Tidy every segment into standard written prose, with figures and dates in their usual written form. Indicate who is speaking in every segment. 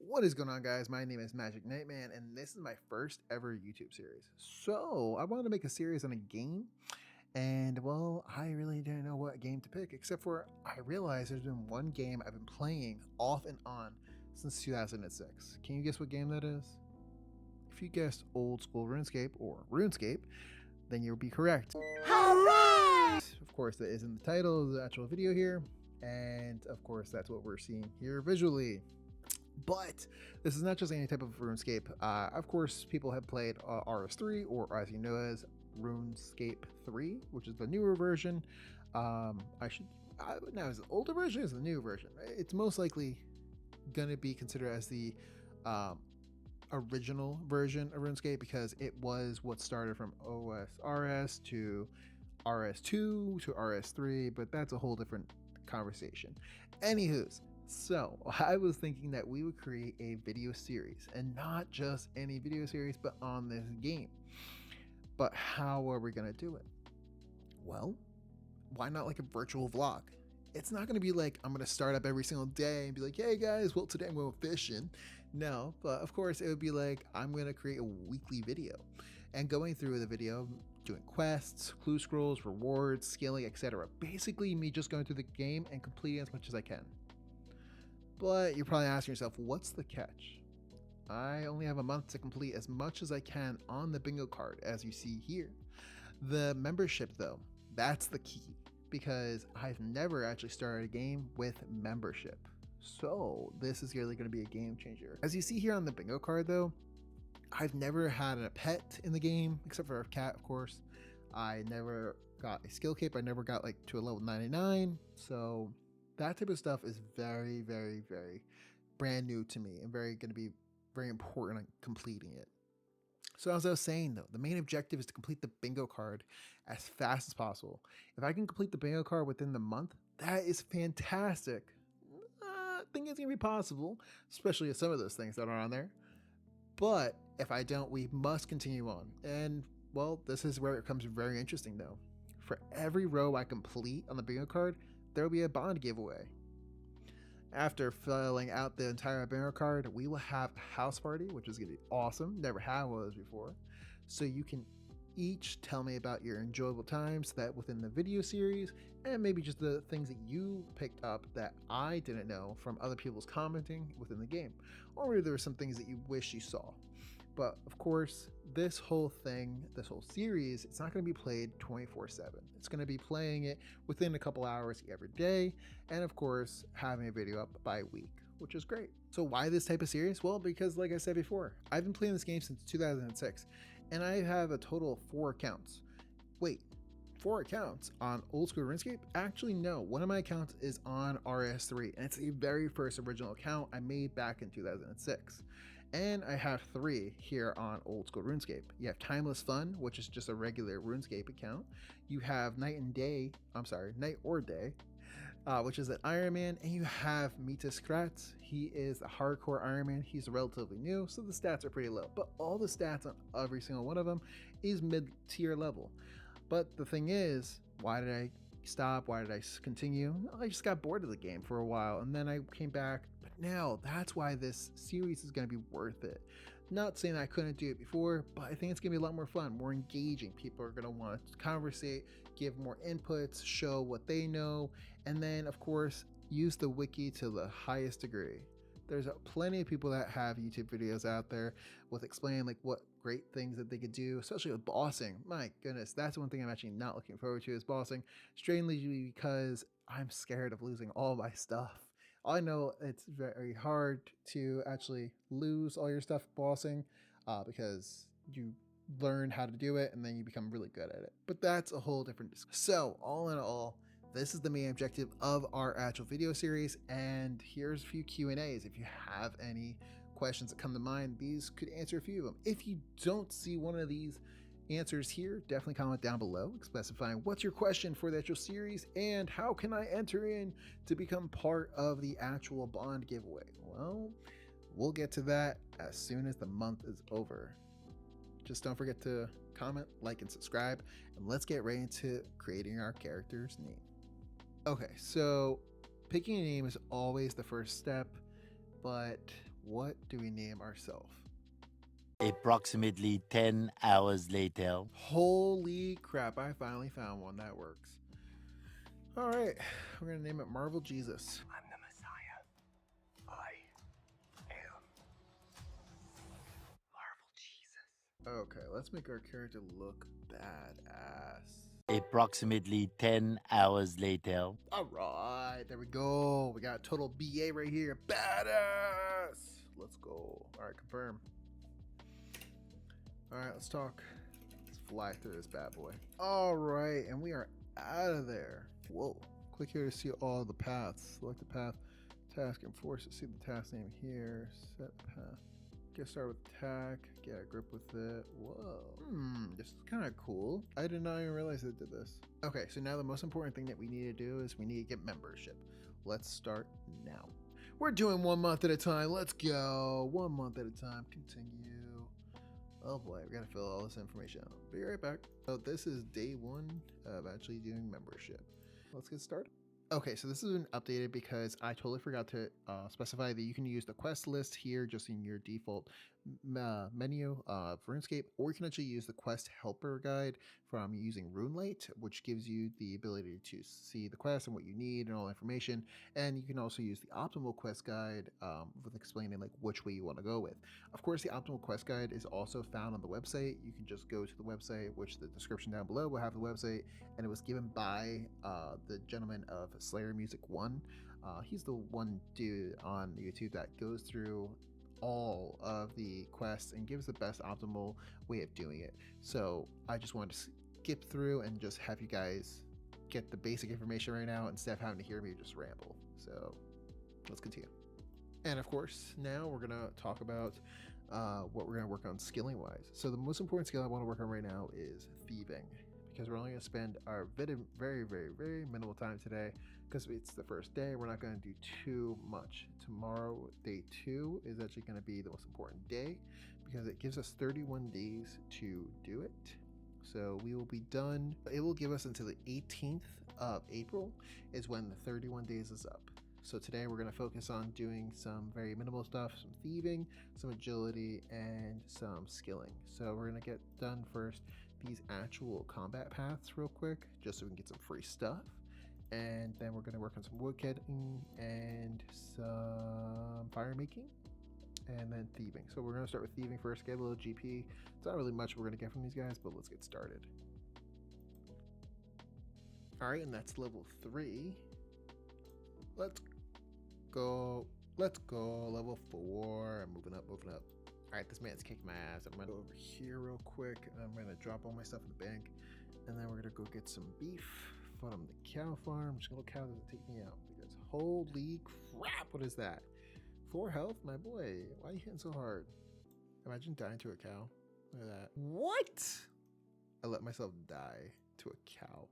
Speaker 1: What is going on, guys? My name is Magic Nightman, and this is my first ever YouTube series. So I wanted to make a series on a game, and well, I really didn't know what game to pick, except for I realized there's been one game I've been playing off and on since 2006. Can you guess what game that is? If you guessed old school RuneScape or RuneScape, then you'll be correct. Hooray! Of course, that is in the title of the actual video here, and of course, that's what we're seeing here visually. But this is not just any type of RuneScape. Of course, people have played RS3, or as you know as RuneScape 3, which is the newer version. Now is the older version, is the new version. It's most likely going to be considered as the original version of RuneScape because it was what started from Osrs to RS2 to RS3, but that's a whole different conversation. Anywho's, so I was thinking that we would create a video series, and not just any video series, but on this game. But how are we going to do it? Well, why not like a virtual vlog? It's not going to be like I'm going to start up every single day and be like, hey guys, well today I'm going fishing. No, but of course it would be like I'm going to create a weekly video and going through the video, doing quests, clue scrolls, rewards, scaling, etc. Basically me just going through the game and completing as much as I can. But you're probably asking yourself, what's the catch? I only have a month to complete as much as I can on the bingo card, as you see here. The membership though, that's the key, because I've never actually started a game with membership. So this is really going to be a game changer. As you see here on the bingo card though, I've never had a pet in the game, except for a cat, of course. I never got a skill cape. I never got like to a level 99. So that type of stuff is very, very, very brand new to me and going to be very important on completing it. So as I was saying though, the main objective is to complete the bingo card as fast as possible. If I can complete the bingo card within the month, that is fantastic. I think it's gonna be possible, especially with some of those things that are on there. But if I don't, we must continue on. And well, this is where it becomes very interesting though. For every row I complete on the bingo card, there will be a bond giveaway. After filling out the entire bingo card, we will have a house party, which is going to be awesome. Never had one of those before. So you can each tell me about your enjoyable times that within the video series, and maybe just the things that you picked up that I didn't know from other people's commenting within the game, or maybe there were some things that you wish you saw. But of course, this whole series, it's not going to be played 24/7. It's going to be playing it within a couple hours every day, and of course having a video up by week, which is great. So why this type of series? Well, because like I said before, I've been playing this game since 2006, and I have a total of 4 accounts. Wait, 4 accounts on old school RuneScape? Actually, no. One of my accounts is on RS3, and it's the very first original account I made back in 2006. And I have 3 here on old school RuneScape. You have Timeless Fun, which is just a regular RuneScape account. You have Night or Day, which is an Iron Man, and you have Mita Skrat. He is a hardcore Iron Man. He's relatively new, so the stats are pretty low, but all the stats on every single one of them is mid-tier level. But the thing is, why did I stop? Why did I continue? I just got bored of the game for a while, and then I came back. But now that's why this series is going to be worth it. Not saying I couldn't do it before, but I think it's going to be a lot more fun, more engaging. People are going to want to conversate, give more inputs, show what they know, and then of course use the wiki to the highest degree. There's plenty of people that have YouTube videos out there with explaining like what great things that they could do, especially with bossing. My goodness, that's one thing I'm actually not looking forward to is bossing, strangely because I'm scared of losing all my stuff. I know it's very hard to actually lose all your stuff bossing because you learn how to do it and then you become really good at it. But that's a whole different discussion. So all in all, this is the main objective of our actual video series, and here's a few Q&As. If you have any questions that come to mind, these could answer a few of them. If you don't see one of these answers here, definitely comment down below specifying what's your question for the actual series and how can I enter in to become part of the actual bond giveaway. Well, we'll get to that as soon as the month is over. Just don't forget to comment, like, and subscribe, and let's get right into creating our character's name. Okay, so picking a name is always the first step, but what do we name ourselves?
Speaker 2: Approximately 10 hours later.
Speaker 1: Holy crap, I finally found one that works. All right, we're gonna name it Marvel Jesus.
Speaker 3: I'm the Messiah. I am Marvel Jesus.
Speaker 1: Okay, let's make our character look badass.
Speaker 2: Approximately 10 hours later.
Speaker 1: All right, there we go. We got total BA right here. Badass. Let's go. All right, confirm. All right, let's talk. Let's fly through this bad boy. All right, and we are out of there. Whoa. Click here to see all the paths. Select the path, task, and force to see the task name here. Set path. Get started with attack. Get a grip with it. Whoa. This is kind of cool. I did not even realize it did this. Okay, so now the most important thing that we need to do is we need to get membership. Let's start now. We're doing 1 month at a time. Let's go. 1 month at a time. Continue. Oh boy, we gotta fill all this information out. Be right back. So this is day 1 of actually doing membership. Let's get started. Okay, so this has been updated because I totally forgot to specify that you can use the quest list here just in your default menu of RuneScape, or you can actually use the quest helper guide from using RuneLite, which gives you the ability to see the quest and what you need and all the information. And you can also use the optimal quest guide with explaining like which way you want to go with. Of course, the optimal quest guide is also found on the website. You can just go to the website, which the description down below will have the website, and it was given by the gentleman of Slayer Music 1. He's the one dude on YouTube that goes through all of the quests and gives the best optimal way of doing it. So I just wanted to skip through and just have you guys get the basic information right now instead of having to hear me just ramble. So let's continue. And of course, now we're going to talk about what we're going to work on skilling wise. So the most important skill I want to work on right now is Thieving, because we're only going to spend our very minimal time today because it's the first day. We're not going to do too much. Tomorrow, day 2, is actually going to be the most important day because it gives us 31 days to do it. So we will be done. It will give us until the 18th of April is when the 31 days is up. So today we're going to focus on doing some very minimal stuff, some thieving, some agility, and some skilling. So we're going to get done first these actual combat paths real quick, just so we can get some free stuff. And then we're going to work on some woodcutting and some firemaking, and then thieving. So we're going to start with thieving first, get a little GP. It's not really much we're going to get from these guys, but let's get started. All right, and that's level 3. Let's go. Level 4. I'm moving up. All right, this man's kicking my ass. I'm gonna go over here real quick, and I'm gonna drop all my stuff in the bank, and then we're gonna go get some beef from the cow farm. Just gonna cow doesn't take me out because holy crap, what is that? 4 health, my boy. Why are you hitting so hard? Imagine dying to a cow. Look at that. What? I let myself die to a cow.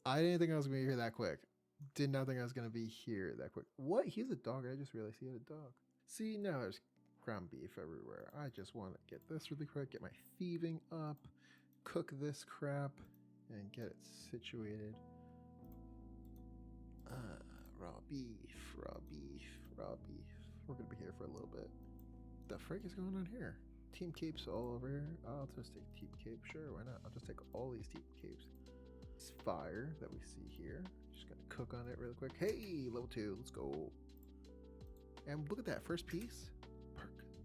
Speaker 1: I didn't think I was gonna be here that quick. Did not think I was gonna be here that quick. What? He's a dog. I just realized he had a dog. See, now there's ground beef everywhere. I just want to get this really quick, get my thieving up, cook this crap, and get it situated. Raw beef. We're gonna be here for a little bit. The frick is going on here? Team capes all over here. I'll just take team cape. Sure, why not? I'll just take all these team capes. This fire that we see here. Just gonna cook on it real quick. Hey, level 2. Let's go. And look at that first piece.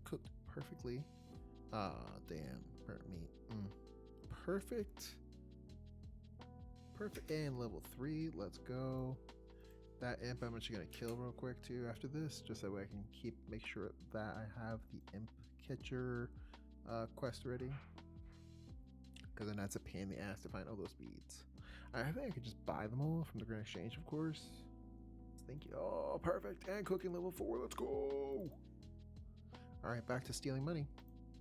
Speaker 1: Cooked perfectly. Damn, burnt meat. Perfect. And level 3. Let's go. That imp I'm actually gonna kill real quick too after this, just that way I can make sure that I have the imp catcher quest ready. Because then that's a pain in the ass to find all those beads. I think I could just buy them all from the Grand Exchange, of course. Thank you. Oh, perfect. And cooking level 4. Let's go. All right, back to stealing money.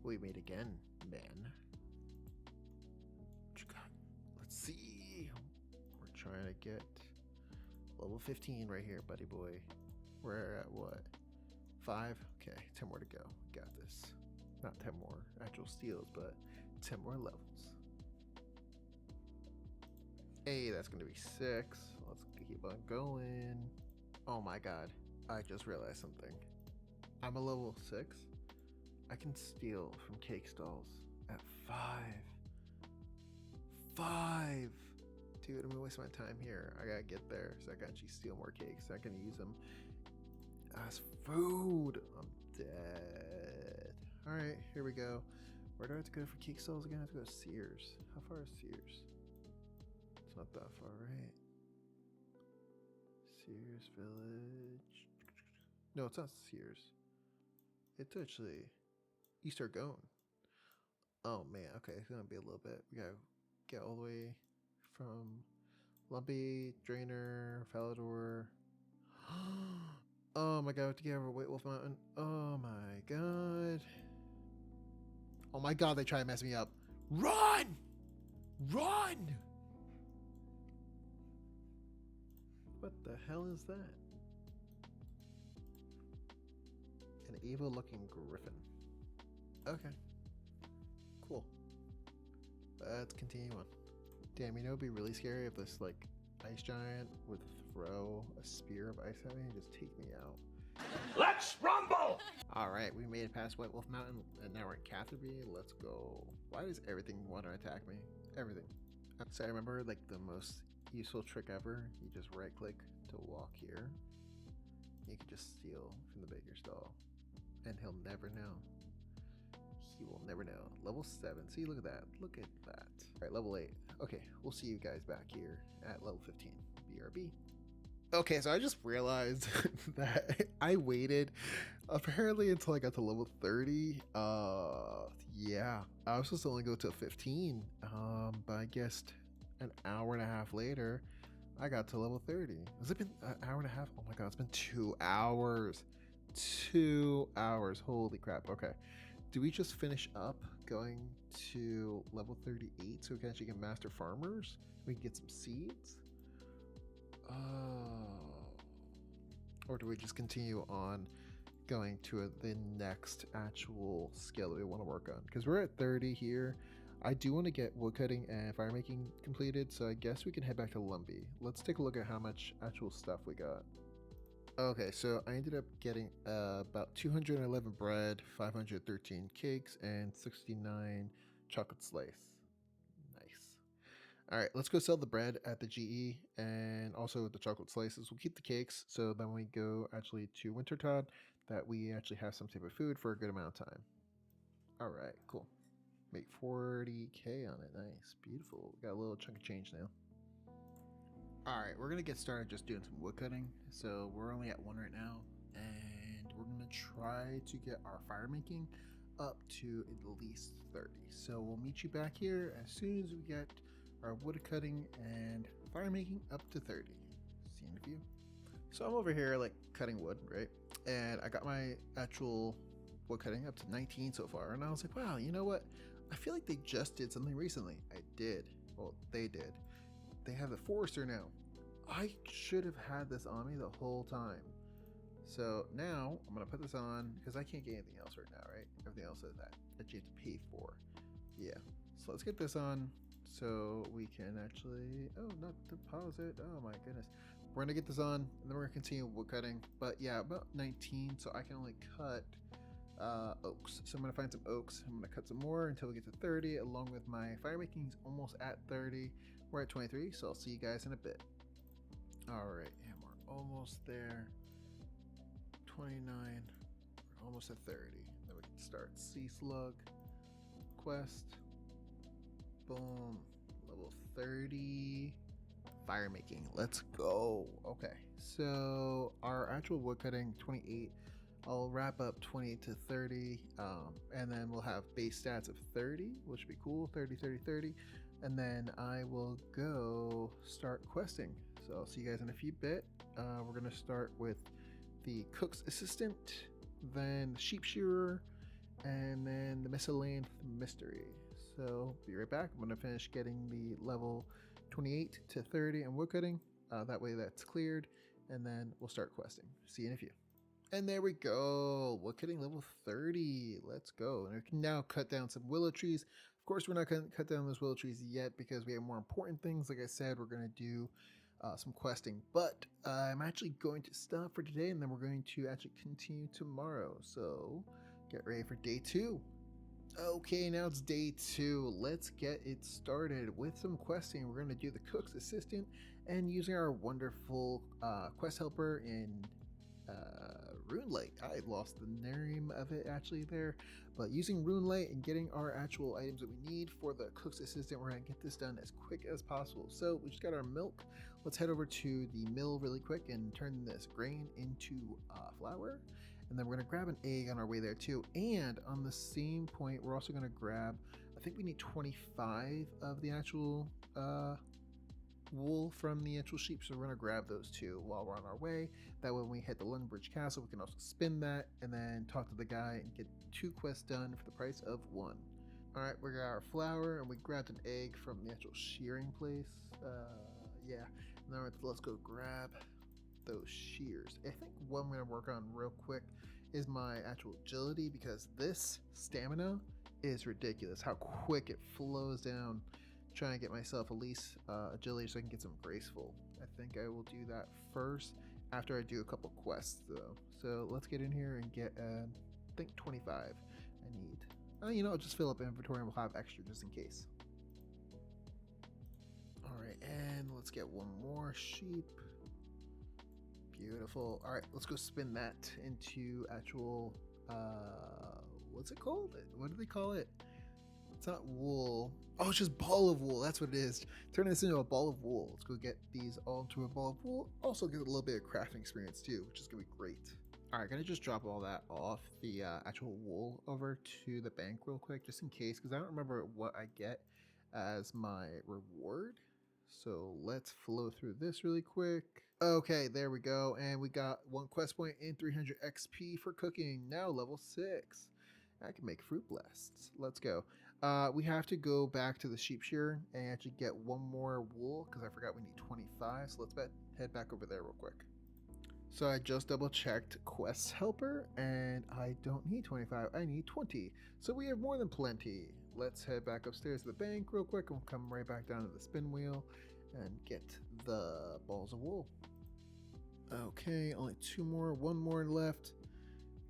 Speaker 1: We made again, man. What you got? Let's see. We're trying to get level 15 right here, buddy boy. We're at what? 5? Okay, 10 more to go. Got this. Not 10 more actual steals, but 10 more levels. Hey, that's gonna be 6. Let's keep on going. Oh my god, I just realized something. I'm a level 6. I can steal from cake stalls at 5. 5! Dude, I'm gonna waste my time here. I gotta get there so I can actually steal more cakes. I can use them as food. I'm dead. Alright, here we go. Where do I have to go for cake stalls again? I have to go to Sears. How far is Sears? It's not that far, right? Sears Village. No, it's not Sears. It's actually East Argonne. Oh man, okay, it's gonna be a little bit. We gotta get all the way from Lumpy, Drainer, Falador. Oh my god, we have to get over White Wolf Mountain. Oh my god. Oh my god, they try to mess me up. Run! Run! What the hell is that? An evil looking griffin. Okay. Cool. Let's continue on. Damn, you know it'd be really scary if this like ice giant would throw a spear of ice at me and just take me out.
Speaker 3: Let's rumble!
Speaker 1: Alright, we made it past White Wolf Mountain and now we're in Catherby. Let's go. Why does everything want to attack me? Everything. So I remember like the most useful trick ever. You just right click to walk here. You can just steal from the baker stall. And he'll never know. He will never know. Level 7. See, look at that. Look at that. Alright, level 8. Okay, we'll see you guys back here at level 15. BRB. Okay, so I just realized that I waited apparently until I got to level 30. Yeah. I was supposed to only go to 15. But I guess an hour and a half later, I got to level 30. Has it been an hour and a half? Oh my god, it's been 2 hours. 2 hours. Holy crap. Okay. Do we just finish up going to level 38 so we can actually get master farmers? We can get some seeds? Or do we just continue on going to the next actual skill that we want to work on? Because we're at 30 here. I do want to get woodcutting and firemaking completed, so I guess we can head back to Lumpy. Let's take a look at how much actual stuff we got. Okay, so I ended up getting about 211 bread, 513 cakes, and 69 chocolate slice. Nice. All right, let's go sell the bread at the GE and also the chocolate slices. We'll keep the cakes, so then we go actually to Wintertod, that we actually have some type of food for a good amount of time. All right, cool. Make 40K on it. Nice, beautiful. We got a little chunk of change now. Alright, we're going to get started just doing some wood cutting. So we're only at 1 right now. And we're going to try to get our firemaking up to at least 30. So we'll meet you back here as soon as we get our wood cutting and firemaking up to 30. See you in a few. So I'm over here like cutting wood, right? And I got my actual wood cutting up to 19 so far. And I was like, wow, you know what? I feel like they just did something recently. I did. Well, they did. They have the forester now. I should have had this on me the whole time. So now I'm gonna put this on because I can't get anything else right now, right? Everything else is that you have to pay for. Yeah. So let's get this on so we can actually. Oh, not deposit. Oh my goodness. We're gonna get this on and then we're gonna continue wood cutting. But yeah, about 19. So I can only cut oaks. So I'm gonna find some oaks. I'm gonna cut some more until we get to 30. Along with my firemaking is almost at 30. We're at 23, so I'll see you guys in a bit. Alright, and we're almost there. 29. We're almost at 30. Then we can start Sea Slug. Quest. Boom. Level 30. Firemaking. Let's go. Okay, so our actual woodcutting, 28. I'll wrap up 28 to 30. And then we'll have base stats of 30, which would be cool. 30, 30, 30. And then I will go start questing. So I'll see you guys in a few bit. We're going to start with the cook's assistant, then the sheep shearer, and then the miscellaneous mystery. So be right back. I'm going to finish getting the level 28 to 30 and woodcutting. That way that's cleared. And then we'll start questing. See you in a few. And there we go. Woodcutting level 30. Let's go. And we can now cut down some willow trees. Of course, we're not going to cut down those willow trees yet because we have more important things. Like I said, we're going to do some questing. But I'm actually going to stop for today, and then we're going to actually continue tomorrow. So get ready for day 2. Okay, now it's day 2. Let's get it started with some questing. We're going to do the cook's assistant and using our wonderful quest helper in Runelight. I lost the name of it actually there, but using Runelight and getting our actual items that we need for the cook's assistant, we're going to get this done as quick as possible. So we just got our milk. Let's head over to the mill really quick and turn this grain into flour. And then we're going to grab an egg on our way there too. And on the same point, we're also going to grab, I think we need 25 of the actual wool from the actual sheep. So we're going to grab those two while we're on our way. That way when we hit the Lundbridge Castle, we can also spin that and then talk to the guy and get 2 quests done for the price of 1. All right, we got our flour and we grabbed an egg from the actual shearing place. Yeah, now let's go grab those shears. I think what I'm going to work on real quick is my actual agility, because this stamina is ridiculous how quick it flows down. Trying to get myself at least agility so I can get some graceful. I think I will do that first after I do a couple quests though. So let's get in here and get I think 25 I need. I'll just fill up inventory and we'll have extra just in case. Alright, and let's get one more sheep. Beautiful. All right, let's go spin that into actual, what's it called? What do they call it? It's not wool. Oh, it's just ball of wool. That's what it is. Turn this into a ball of wool. Let's go get these all into a ball of wool. Also get a little bit of crafting experience too, which is gonna be great. All right, gonna just drop all that off the actual wool over to the bank real quick, just in case, because I don't remember what I get as my reward. So let's flow through this really quick. Okay, there we go. And we got 1 quest point and 300 XP for cooking. Now level 6. I can make fruit blasts. Let's go. We have to go back to the sheep shearer and actually get 1 more wool because I forgot we need 25. So let's head back over there real quick. So I just double checked quest helper and I don't need 25. I need 20. So we have more than plenty. Let's head back upstairs to the bank real quick and we'll come right back down to the spin wheel and get the balls of wool. Okay, only 2 more, 1 more left,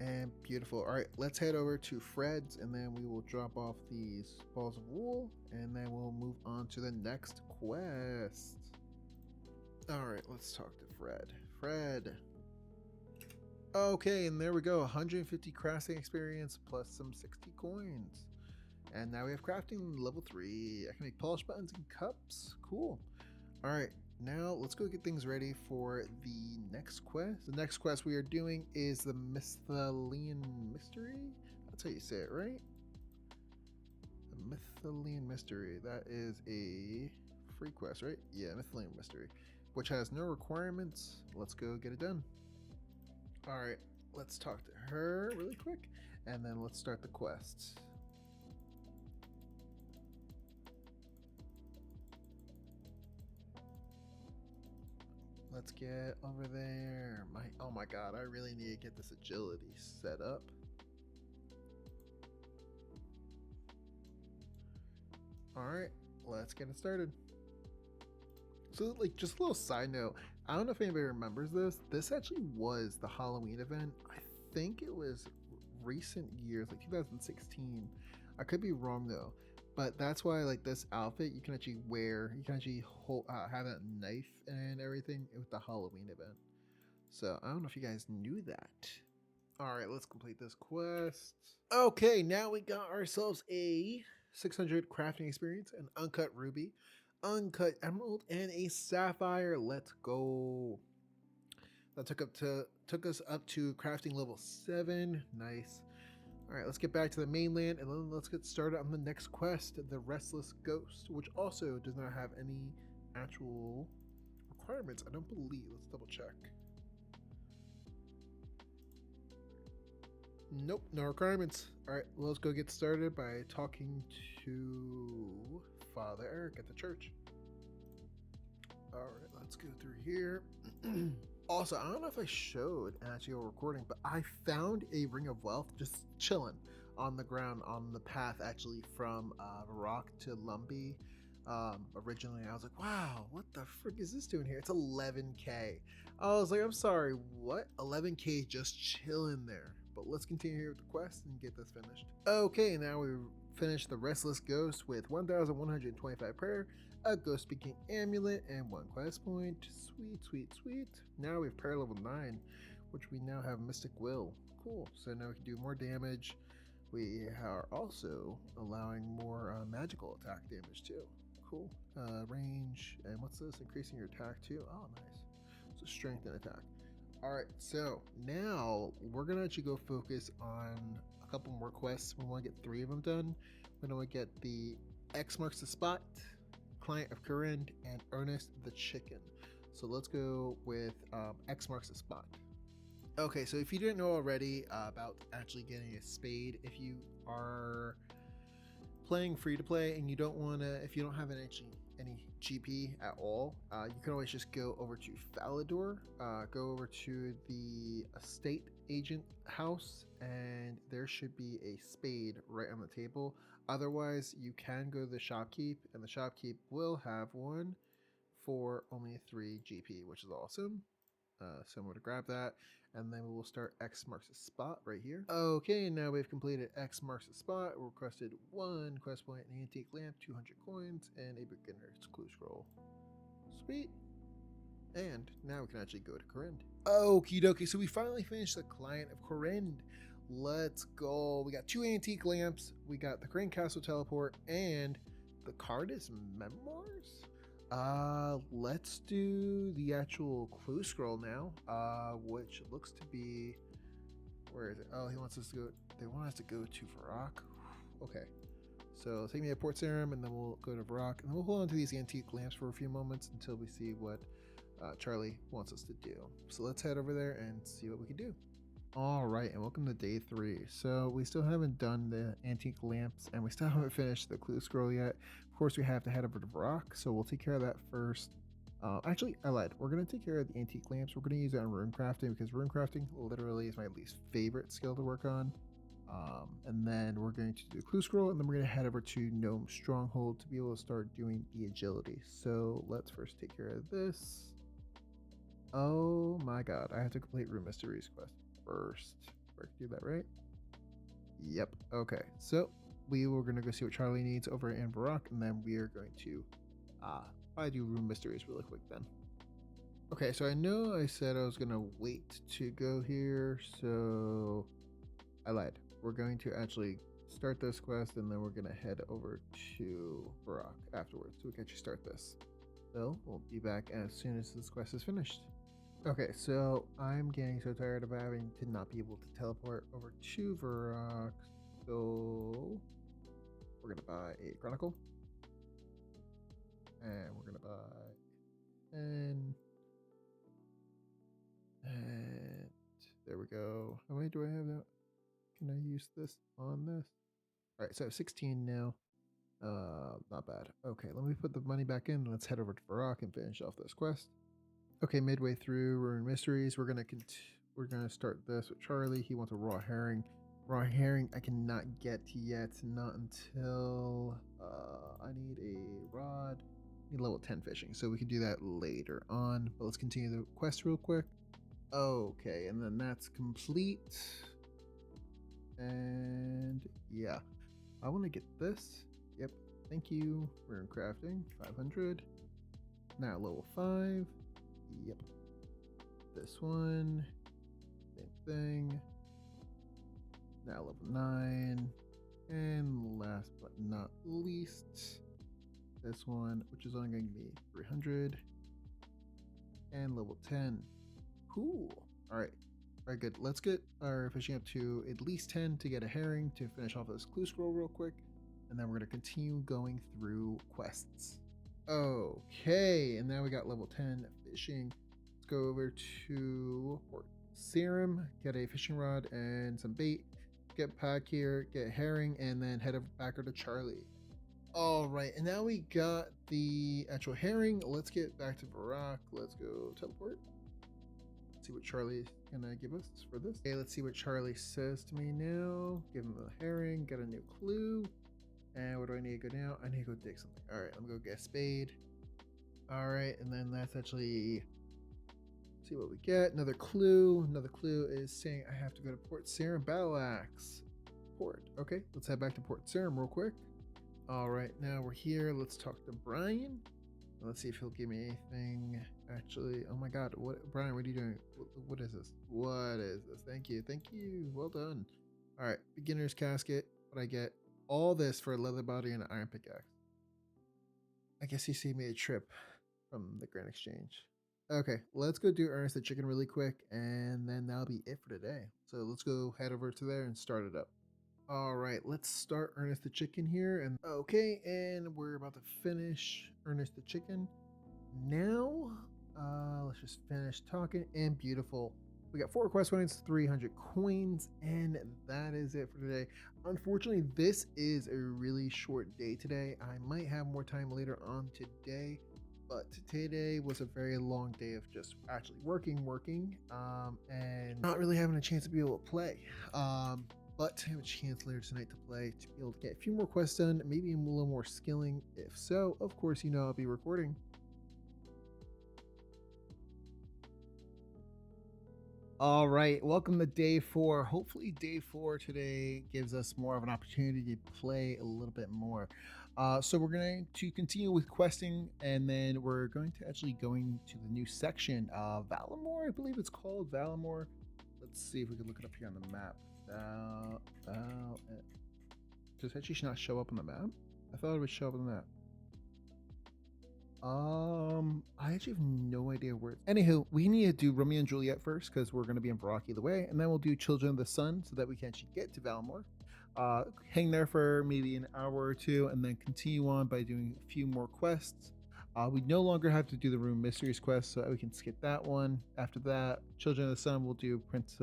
Speaker 1: and beautiful. All right, let's head over to Fred's and then we will drop off these balls of wool and then we'll move on to the next quest. All right, let's talk to Fred. Fred. Okay, and there we go, 150 crafting experience plus some 60 coins. And now we have crafting level 3. I can make polish buttons and cups. Cool. All right, now let's go get things ready for the next quest. The next quest we are doing is the Mythalian Mystery. That's how you say it, right? The Mythalian Mystery. That is a free quest, right? Yeah, Mythalian Mystery, which has no requirements. Let's go get it done. All right, let's talk to her really quick, and then let's start the quest. Let's get over there. Oh my god, I really need to get this agility set up. Alright, let's get it started. So like, just a little side note, I don't know if anybody remembers this. This actually was the Halloween event. I think it was recent years, like 2016. I could be wrong though. But that's why, like, this outfit you can actually wear, you can actually have that knife and everything with the Halloween event. So I don't know if you guys knew that. All right, let's complete this quest. Okay, now we got ourselves a 600 crafting experience, an uncut ruby, uncut emerald, and a sapphire. Let's go. That took us up to crafting level 7. Nice. All right, let's get back to the mainland and then let's get started on the next quest, the Restless Ghost, which also does not have any actual requirements, I don't believe. Let's double check. Nope, no requirements. All right, let's go get started by talking to Father Eric at the church. All right, let's go through here. Also, I don't know if I showed an actual recording, but I found a ring of wealth just chilling on the ground on the path actually from Rock to Lumbee. Originally I was like, wow, what the frick is this doing here? It's 11k. I was like, I'm sorry, what? 11k just chilling there. But let's continue here with the quest and get this finished. Okay, now we finished the Restless Ghost with 1,125 prayer, a Ghost Speaking Amulet, and 1 quest point. Sweet, sweet, sweet. Now we have prayer level 9, which we now have Mystic Will. Cool, so now we can do more damage. We are also allowing more magical attack damage too. Cool. Range, and what's this? Increasing your attack too. Oh, nice. So strength and attack. All right, so now we're gonna actually go focus on a couple more quests. We want to get 3 of them done. We want to get the X marks the spot, Client of Corinne, and Ernest the Chicken. So let's go with X marks the spot. Okay, so if you didn't know already about actually getting a spade, if you are playing free to play and you don't want to, if you don't have any GP at all, you can always just go over to Falador, go over to the estate agent house, and there should be a spade right on the table. Otherwise, you can go to the shopkeep, and the shopkeep will have one for only 3 GP, which is awesome. So I'm going to grab that, and then we will start X marks the spot right here. Okay, now we've completed X marks the spot. We requested 1 quest point, an antique lamp, 200 coins, and a beginner's clue scroll. Sweet. And now we can actually go to Corinne. Okie dokie, so we finally finished the Client of Corinne. Let's go. We got 2 antique lamps, we got the Corinne Castle teleport, and the Cardis Memoirs. Let's do the actual clue scroll now, which looks to be, where is it? Oh, he wants us to go, they want us to go to Varrock. Okay, so take me to Port Serum, and then we'll go to Varrock, and then we'll hold on to these antique lamps for a few moments until we see what Charlie wants us to do. So let's head over there and see what we can do. All right, and welcome to day 3. So we still haven't done the antique lamps, and we still haven't finished the clue scroll yet. Of course, we have to head over to Varrock, so we'll take care of that first. Actually, I lied. We're going to take care of the antique lamps. We're going to use it on rune crafting, because rune crafting literally is my least favorite skill to work on. And then we're going to do the clue scroll, and then we're going to head over to Gnome Stronghold to be able to start doing the agility. So let's first take care of this. Oh my god, I have to complete Room Mysteries quest first. I can do that, right? Yep. Okay, so we were going to go see what Charlie needs over in Varrock, and then we are going to probably do Room Mysteries really quick then. Okay, so I know I said I was going to wait to go here, so I lied. We're going to actually start this quest, and then we're going to head over to Varrock afterwards, so we can actually start this. So we'll be back as soon as this quest is finished. Okay, so I'm getting so tired of having to not be able to teleport over to Varrock, so we're gonna buy a Chronicle, and we're gonna buy 10, and there we go. How many do I have now? Can I use this on this? All right, so I have 16 now. Not bad. Okay, let me put the money back in, and let's head over to Varrock and finish off this quest. Okay, midway through Ruin Mysteries, we're gonna start this with Charlie. He wants a raw herring. Raw herring I cannot get yet, not until I need a rod. I need level 10 fishing, so we can do that later on. But let's continue the quest real quick. Okay, and then that's complete. And yeah, I want to get this. Yep, thank you. Rune crafting 500. Now level 5. Yep. This one. Same thing. Now level 9. And last but not least, this one, which is only going to be 300. And level 10. Cool. Alright. Alright, good. Let's get our fishing up to at least 10 to get a herring to finish off this clue scroll real quick. And then we're going to continue going through quests. Okay, and now we got level 10 fishing. Let's go over to Port Serum, get a fishing rod and some bait, get back here, get herring, and then head back over to Charlie. All right, and now we got the actual herring. Let's get back to Varrock. Let's go teleport. Let's see what Charlie's gonna give us for this. Okay, let's see what Charlie says to me now. Give him the herring, get a new clue. And where do I need to go now? I need to go dig something. All right, let me go get a spade. All right, and then that's actually, see what we get. Another clue. Another clue is saying I have to go to Port Sarim Battle Axe. Port. Okay, let's head back to Port Sarim real quick. All right, now we're here. Let's talk to Brian. Let's see if he'll give me anything. Actually, oh my God, what, Brian? What are you doing? What is this? What is this? Thank you, well done. All right, beginner's casket. What I get? All this for a leather body and an iron pickaxe. I guess he saved me a trip from the Grand Exchange. Okay, let's go do Ernest the Chicken really quick, and then that'll be it for today. So let's go head over to there and start it up. All right, let's start Ernest the Chicken here. And okay, and we're about to finish Ernest the Chicken. Now, let's just finish talking. And beautiful. We got 4 quest points, 300 coins, and that is it for today. Unfortunately, this is a really short day today. I might have more time later on today, but today was a very long day of just actually working, and not really having a chance to be able to play. But I have a chance later tonight to play to be able to get a few more quests done, maybe a little more skilling. If so, of course, I'll be recording. All right, welcome to day 4. Hopefully day 4 today gives us more of an opportunity to play a little bit more. So we're going to continue with questing, and then we're going to actually going to the new section, Varlamore, I believe it's called Varlamore. Let's see if we can look it up here on the map. Does it actually not show up on the map? I thought it would show up on the map. I actually have no idea where. Anywho, we need to do Romeo and Juliet first because we're going to be in Varrock either way, and then we'll do Children of the Sun so that we can actually get to Varlamore. Hang there for maybe an hour or two, and then continue on by doing a few more quests. We no longer have to do the Room Mysteries quest, so we can skip that one. After that, Children of the Sun will do Prince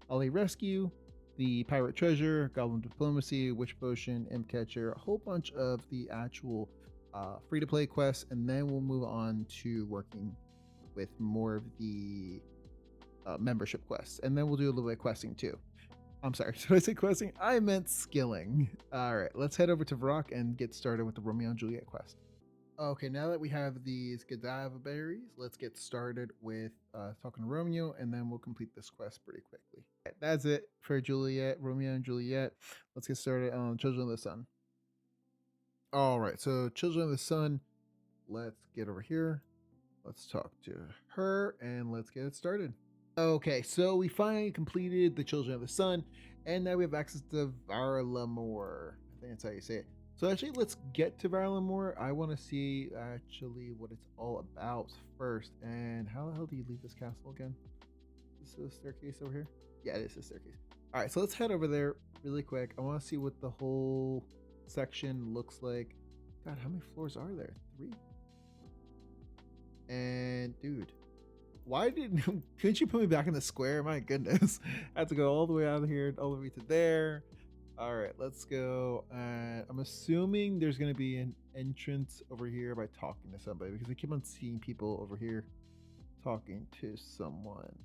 Speaker 1: Ali Rescue, the Pirate Treasure, Goblin Diplomacy, Witch Potion, Imp Catcher, a whole bunch of the actual free-to-play quests, and then we'll move on to working with more of the membership quests, and then we'll do a little bit of questing too. I'm sorry, did I say questing? I meant skilling. All right, let's head over to Varrock and get started with the Romeo and Juliet quest. Okay, now that we have these Godiva berries, let's get started with talking to Romeo, and then we'll complete this quest pretty quickly. Okay, that's it for Juliet, Romeo and Juliet. Let's get started on Children of the Sun. All right, so Children of the Sun, let's get over here. Let's talk to her, and let's get it started. Okay, so we finally completed the Children of the Sun, and now we have access to Varlamore. I think that's how you say it. So actually, let's get to Varlamore. I want to see actually what it's all about first. And how the hell do you leave this castle again? Is this a staircase over here? Yeah, it is a staircase. All right, so let's head over there really quick. I want to see what the whole section looks like. God, how many floors are there? 3? And dude, why couldn't you put me back in the square? My goodness. I have to go all the way out of here, all the way to there. All right, let's go. I'm assuming there's going to be an entrance over here by talking to somebody, because I keep on seeing people over here talking to someone.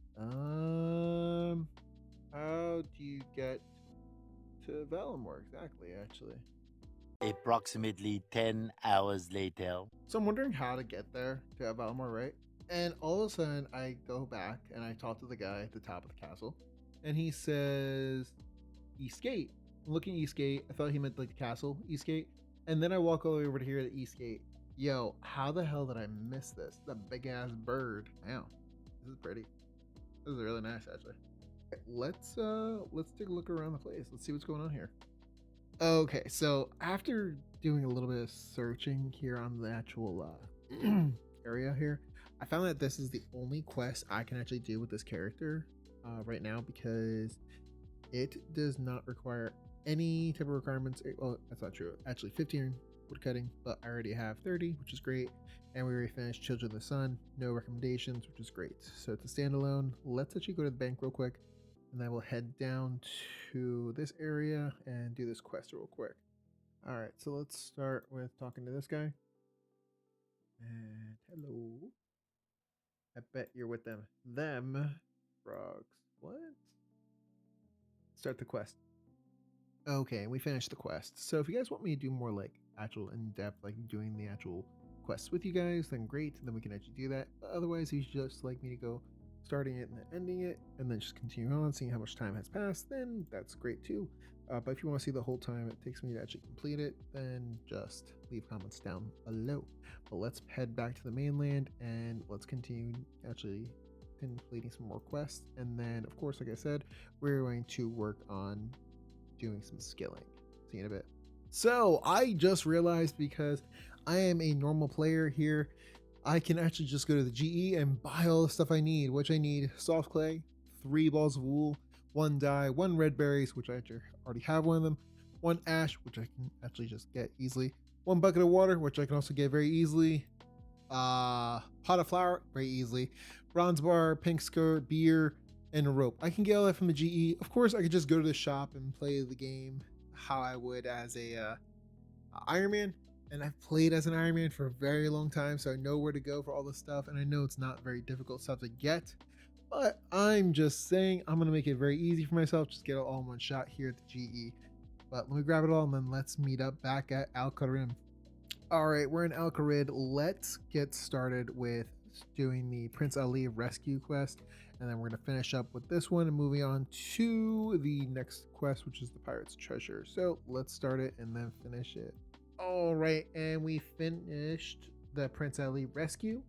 Speaker 1: How do you get to Varlamore exactly, actually?
Speaker 2: Approximately 10 hours later.
Speaker 1: So I'm wondering how to get there to Varlamore, right? And all of a sudden, I go back and I talk to the guy at the top of the castle, and he says, Eastgate. I'm looking at Eastgate. I thought he meant like the castle, Eastgate. And then I walk all the way over to here to Eastgate. Yo, how the hell did I miss this? The big ass bird. Wow, this is pretty. This is really nice, actually. Let's take a look around the place. Let's see what's going on here. Okay, so after doing a little bit of searching here on the actual area here, I found that this is the only quest I can actually do with this character right now, because it does not require any type of requirements. Well, that's not true. Actually, 15 woodcutting, but I already have 30, which is great. And we already finished Children of the Sun. No recommendations, which is great. So it's a standalone. Let's actually go to the bank real quick, and then we'll head down to this area and do this quest real quick. All right, so let's start with talking to this guy. And hello. I bet you're with them. Them frogs. What? Start the quest. Okay, we finished the quest. So if you guys want me to do more like actual in-depth, like doing the actual quests with you guys, then great. Then we can actually do that. But otherwise, if you just like me to go starting it and then ending it, and then just continue on, seeing how much time has passed, then that's great too. But if you want to see the whole time it takes me to actually complete it, then just leave comments down below. But let's head back to the mainland and let's continue actually completing some more quests. And then, of course, like I said, we're going to work on doing some skilling. See you in a bit. So I just realized, because I am a normal player here, I can actually just go to the GE and buy all the stuff I need, which I need soft clay, 3 balls of wool, 1 dye, 1 red berries, which I actually already have one of them, 1 ash, which I can actually just get easily, 1 bucket of water, which I can also get very easily, pot of flour, very easily, bronze bar, pink skirt, beer, and a rope. I can get all that from the GE. Of course, I could just go to the shop and play the game how I would as a Iron Man. And I've played as an Iron Man for a very long time, so I know where to go for all this stuff. And I know it's not very difficult stuff to get, but I'm just saying I'm gonna make it very easy for myself. Just get it all in one shot here at the GE. But let me grab it all and then let's meet up back at Al Karim. All right, we're in Al Kharid. Let's get started with doing the Prince Ali rescue quest, and then we're going to finish up with this one and moving on to the next quest, which is the Pirate's Treasure. So let's start it and then finish it. All right, and we finished the Prince Ali rescue.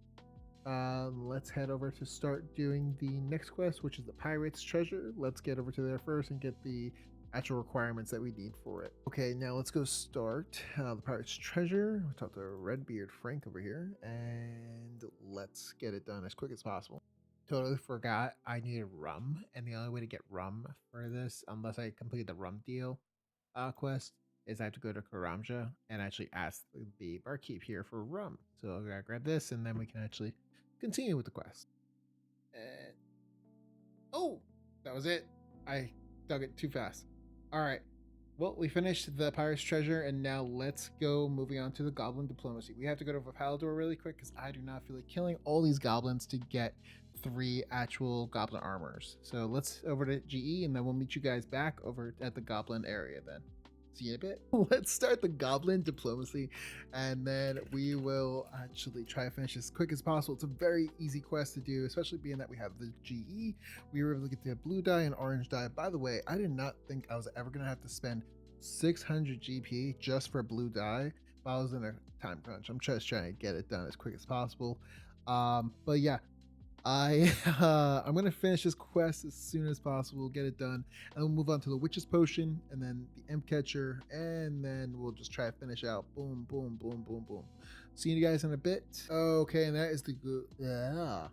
Speaker 1: Let's head over to start doing the next quest, which is the Pirate's Treasure. Let's get over to there first and get the actual requirements that we need for it. Okay, now let's go start the Pirate's Treasure. We'll talk to Redbeard Frank over here, and let's get it done as quick as possible. Totally forgot I needed rum, and the only way to get rum for this, unless I complete the rum deal quest, is I have to go to Karamja and actually ask the barkeep here for rum. So I'm gonna grab this, and then we can actually continue with the quest. And oh, that was it. I dug it too fast. All right. Well, we finished the Pirate's Treasure, and now let's go moving on to the Goblin Diplomacy. We have to go to Vapalador really quick because I do not feel like killing all these goblins to get 3 actual goblin armors. So let's over to GE, and then we'll meet you guys back over at the goblin area then. See you in a bit. Let's start the Goblin Diplomacy, and then we will actually try to finish as quick as possible. It's a very easy quest to do, especially being that we have the GE. We were able to get the blue dye and orange dye. By the way, I did not think I was ever going to have to spend 600 GP just for blue dye if I was in a time crunch. I'm just trying to get it done as quick as possible. But yeah, I'm gonna finish this quest as soon as possible, get it done, and we'll move on to the Witch's Potion, and then the Imp Catcher, and then we'll just try to finish out. Boom, boom, boom, boom, boom. See you guys in a bit. Okay, and that is the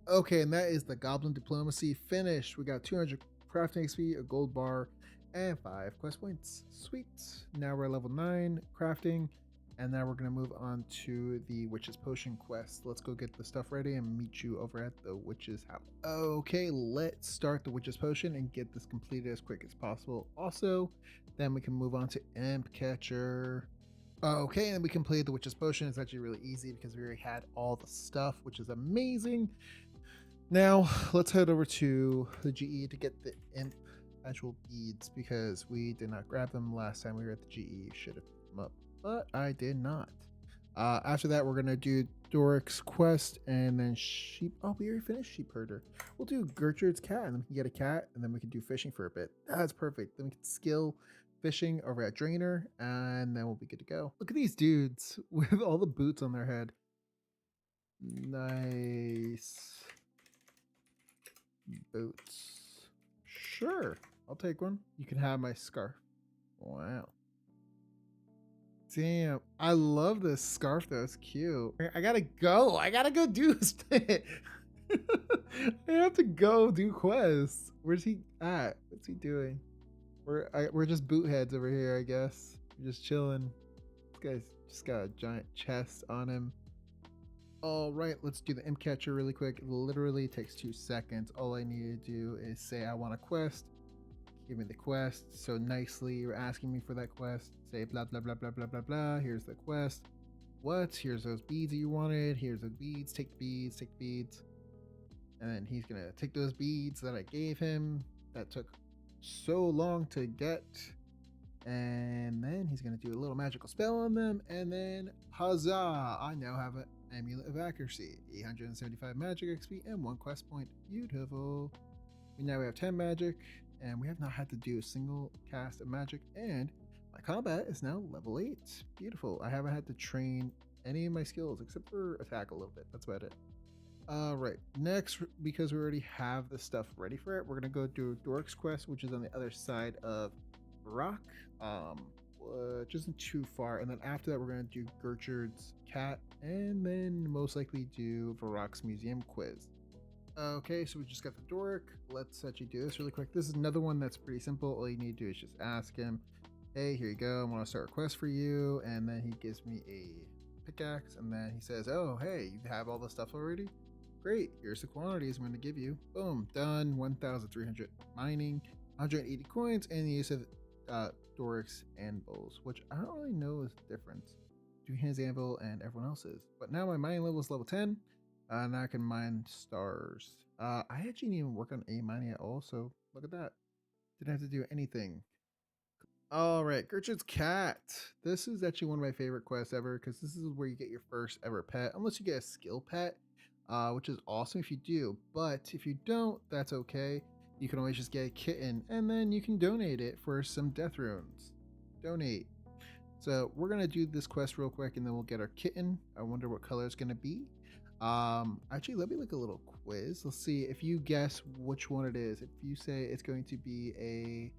Speaker 1: Okay, and that is the Goblin Diplomacy finished. We got 200 crafting XP, a gold bar, and 5 quest points. Sweet. Now we're at level 9 crafting. And now we're going to move on to the Witch's Potion quest. Let's go get the stuff ready and meet you over at the Witch's house. Okay, let's start the Witch's Potion and get this completed as quick as possible. Also, then we can move on to Imp Catcher. Okay, and we completed the Witch's Potion. It's actually really easy because we already had all the stuff, which is amazing. Now, let's head over to the GE to get the Imp actual beads because we did not grab them last time we were at the GE. Should have picked them up, but I did not. After that, we're gonna do Doric's quest and then sheep. Oh, we already finished sheep herder. We'll do Gertrude's cat, and then we can get a cat, and then we can do fishing for a bit. That's perfect. Then we can skill fishing over at Drainer, and then we'll be good to go. Look at these dudes with all the boots on their head. Nice boots. Sure, I'll take one. You can have my scarf. Wow. Damn, I love this scarf though. It's cute. I gotta go do it. I have to go do quests. Where's he at? What's he doing? We're just boot heads over here, I guess. We're just chilling. This guy's just got a giant chest on him. All right, let's do the Imp Catcher really quick. It literally takes 2 seconds. All I need to do is say I want a quest. Give me the quest. So nicely, you're asking me for that quest. Say blah, blah, blah, blah, blah, blah, blah. Here's the quest. What? Here's those beads that you wanted. Here's the beads. Take the beads. Take the beads. And then he's going to take those beads that I gave him. That took so long to get. And then he's going to do a little magical spell on them. And then, huzzah! I now have an Amulet of Accuracy, 875 magic XP, and 1 quest point. Beautiful. We now have 10 magic, and we have not had to do a single cast of magic. And my combat is now level 8. Beautiful. I haven't had to train any of my skills except for attack a little bit. That's about it. Right. Next, because we already have the stuff ready for it, we're going to go do Dork's quest, which is on the other side of Rock, which isn't too far. And then after that, we're going to do Gertrude's cat, and then most likely do Varrock's museum quiz. Okay, so we just got the Dork. Let's actually do this really quick. This is another one that's pretty simple. All you need to do is just ask him, hey, here you go, I want to start a quest for you. And then he gives me a pickaxe, and then he says, oh, hey, you have all the stuff already? Great, here's the quantities I'm going to give you. Boom, done. 1,300 mining, 180 coins, and the use of Doric's anvils, which I don't really know is the difference between his anvil and everyone else's. But now my mining level is level 10. Now I can mine stars. I actually didn't even work on a mining at all, so look at that. Didn't have to do anything. All right, Gertrude's cat. This is actually one of my favorite quests ever because this is where you get your first ever pet, unless you get a skill pet, which is awesome if you do. But if you don't, that's okay. You can always just get a kitten, and then you can donate it for some death runes. Donate. So we're gonna do this quest real quick, and then we'll get our kitten. I wonder what color it's gonna be. Actually, let me look a little quiz. Let's see if you guess which one it is. If you say it's going to be a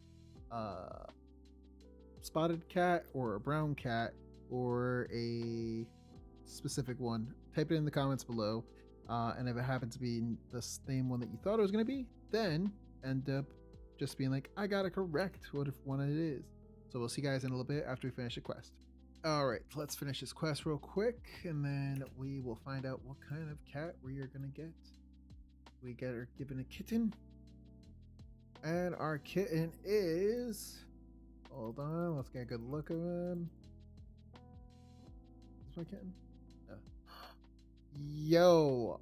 Speaker 1: spotted cat or a brown cat or a specific one, type it in the comments below. And if it happens to be the same one that you thought it was going to be, then end up just being like, I got it correct, what if one it is. So we'll see you guys in a little bit after we finish the quest. All right, let's finish this quest real quick, and then we will find out what kind of cat we are going to get. We get her given a kitten, and our kitten is, hold on, let's get a good look at him. Is my kitten? No. Yo.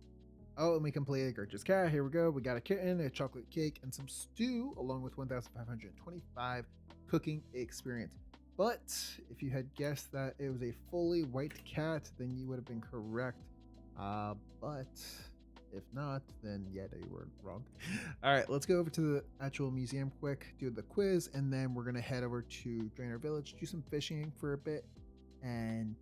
Speaker 1: Oh, and we completed Gertrude's cat. Here we go. We got a kitten, a chocolate cake, and some stew, along with 1,525 cooking experience. But if you had guessed that it was a fully white cat, then you would have been correct. But if not, then yeah, you were wrong. All right, let's go over to the actual museum quick, do the quiz, and then we're going to head over to Drainer Village, do some fishing for a bit, and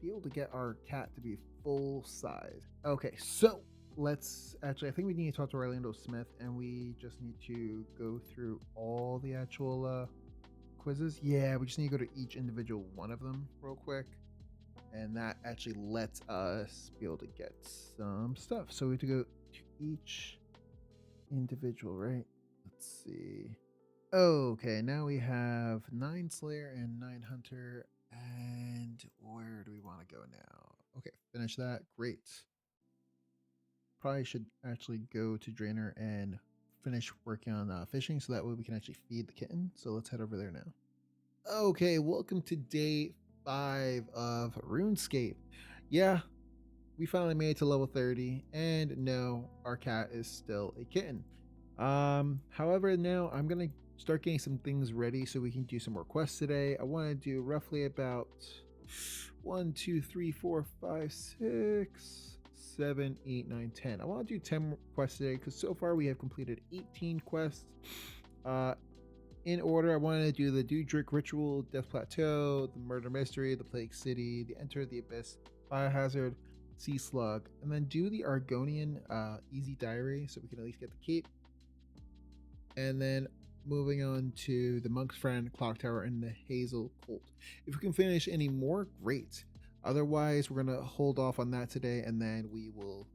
Speaker 1: be able to get our cat to be full size. Okay, so let's actually, I think we need to talk to Orlando Smith, and we just need to go through all the actual quizzes. Yeah, we just need to go to each individual one of them real quick, and that actually lets us be able to get some stuff. So we have to go to each individual, right? Let's see. Okay, now we have 9 Slayer and 9 Hunter. And where do we want to go now? Okay, finish that. Great. Probably should actually go to Drainer and finish working on fishing, so that way we can actually feed the kitten. So let's head over there now. Okay, welcome to day 5 of RuneScape. Yeah, we finally made it to level 30, and no, our cat is still a kitten. However, now I'm gonna start getting some things ready so we can do some more quests today. I want to do roughly about 1, 2, 3, 4, 5, 6, 7, 8, 9, 10. I want to do 10 quests today because so far we have completed 18 quests. In order, I wanted to do the Dudrick Ritual, Death Plateau, the Murder Mystery, the Plague City, the Enter the Abyss, Biohazard, Sea Slug, and then do the Argonian Easy Diary so we can at least get the cape. And then moving on to the Monk's Friend, Clock Tower, and the Hazel Colt. If we can finish any more, great. Otherwise, we're going to hold off on that today, and then we will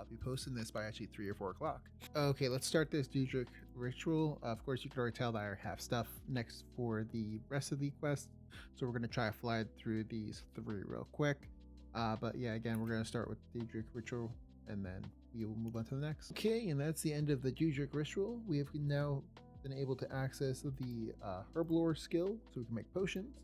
Speaker 1: be posting this by actually 3 or 4 o'clock. Okay, let's start this Dudrick Ritual. Of course, you can already tell that I have stuff next for the rest of the quest, so we're going to try to fly through these 3 real quick. But yeah, again, we're going to start with Dudrick Ritual, and then we will move on to the next. Okay, and that's the end of the Dudrick Ritual. We have now been able to access the Herblore skill, so we can make potions.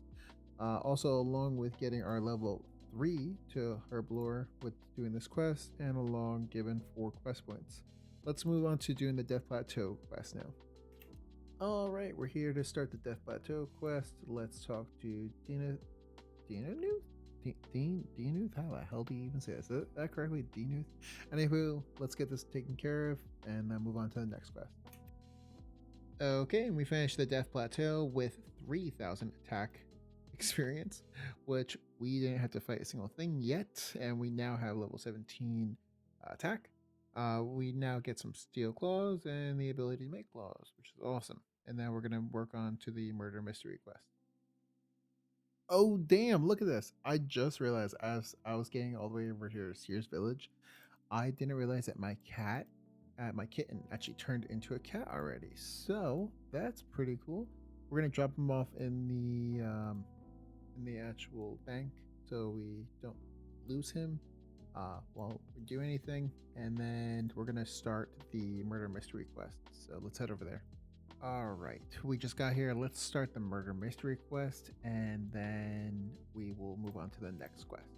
Speaker 1: Also, along with getting our level 3 to Herblore with doing this quest, and along given 4 quest points. Let's move on to doing the Death Plateau quest now. All right, we're here to start the Death Plateau quest. Let's talk to Dienuth? Dienuth? How the hell do you even say this? Is that correctly? Dienuth? Anywho, let's get this taken care of and then move on to the next quest. Okay, and we finished the Death Plateau with 3,000 attack experience, which we didn't have to fight a single thing yet, and we now have level 17 attack. We now get some steel claws and the ability to make claws, which is awesome. And now we're gonna work on to the murder mystery quest. Oh damn! Look at this. I just realized as I was getting all the way over here to Sears Village, I didn't realize that my kitten actually turned into a cat already. So that's pretty cool. We're gonna drop him off in the actual bank so we don't lose him while we do anything, and then we're gonna start the murder mystery quest. So let's head over there. All right, we just got here. Let's start the murder mystery quest, and then we will move on to the next quest.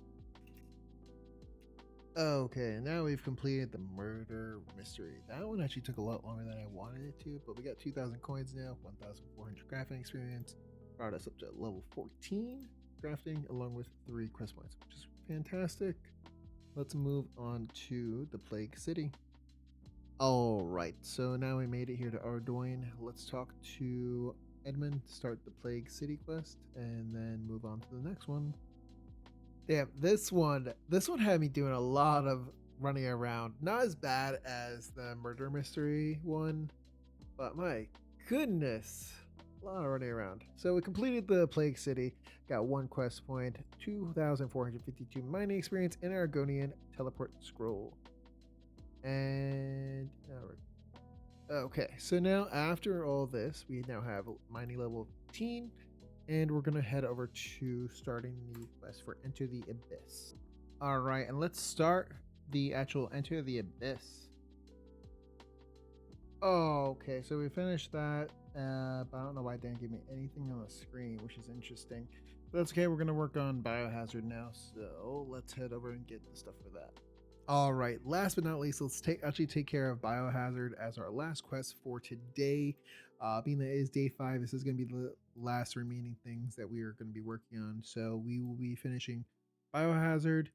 Speaker 1: Okay, now we've completed the murder mystery. That one actually took a lot longer than I wanted it to, but we got 2,000 coins now, 1,400 crafting experience, brought us up to level 14 crafting, along with 3 quest points, which is fantastic. Let's move on to the Plague City. All right, so now we made it here to Ardoyne. Let's talk to Edmund, start the Plague City quest, and then move on to the next one. Damn, this one had me doing a lot of running around. Not as bad as the murder mystery one, but my goodness, a lot of running around. So we completed the Plague City, got 1 quest point, 2,452 mining experience, and Argonian teleport scroll. And okay, so now after all this, we now have mining level 15, and we're gonna head over to starting the quest for Enter the Abyss. All right, and let's start the actual Enter the Abyss. Oh, okay, so we finished that, but I don't know why it didn't give me anything on the screen, which is interesting. But that's okay, we're gonna work on Biohazard now, so let's head over and get the stuff for that. All right, last but not least, let's take care of Biohazard as our last quest for today. Being that it is day 5, this is going to be the last remaining things that we are going to be working on. So we will be finishing Biohazard,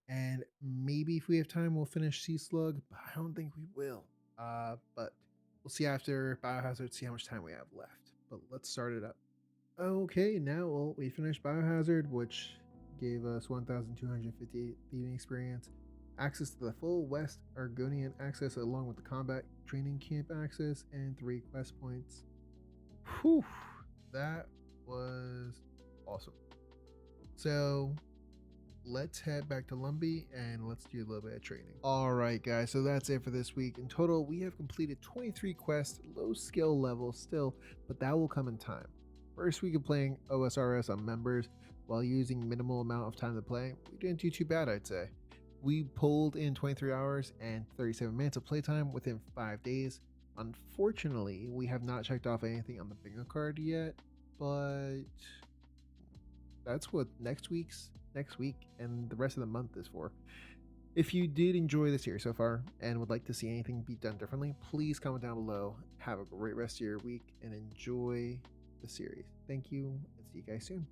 Speaker 1: and maybe if we have time, we'll finish Sea Slug, but I don't think we will. But we'll see after Biohazard, see how much time we have left. But let's start it up. Okay, now we finished Biohazard, which gave us 1,250 thieving experience, access to the full West Argonian access along with the combat training camp access, and 3 quest points. Whew, that was awesome. So let's head back to Lumbee and let's do a little bit of training. All right, guys, so that's it for this week. In total, we have completed 23 quests, low skill level still, but that will come in time. First week of playing Osrs on members while using minimal amount of time to play, we didn't do too bad, I'd say. We pulled in 23 hours and 37 minutes of playtime within 5 days. Unfortunately, we have not checked off anything on the bingo card yet, but that's what next week and the rest of the month is for. If you did enjoy the series so far and would like to see anything be done differently, please comment down below. Have a great rest of your week and enjoy the series. Thank you, and see you guys soon.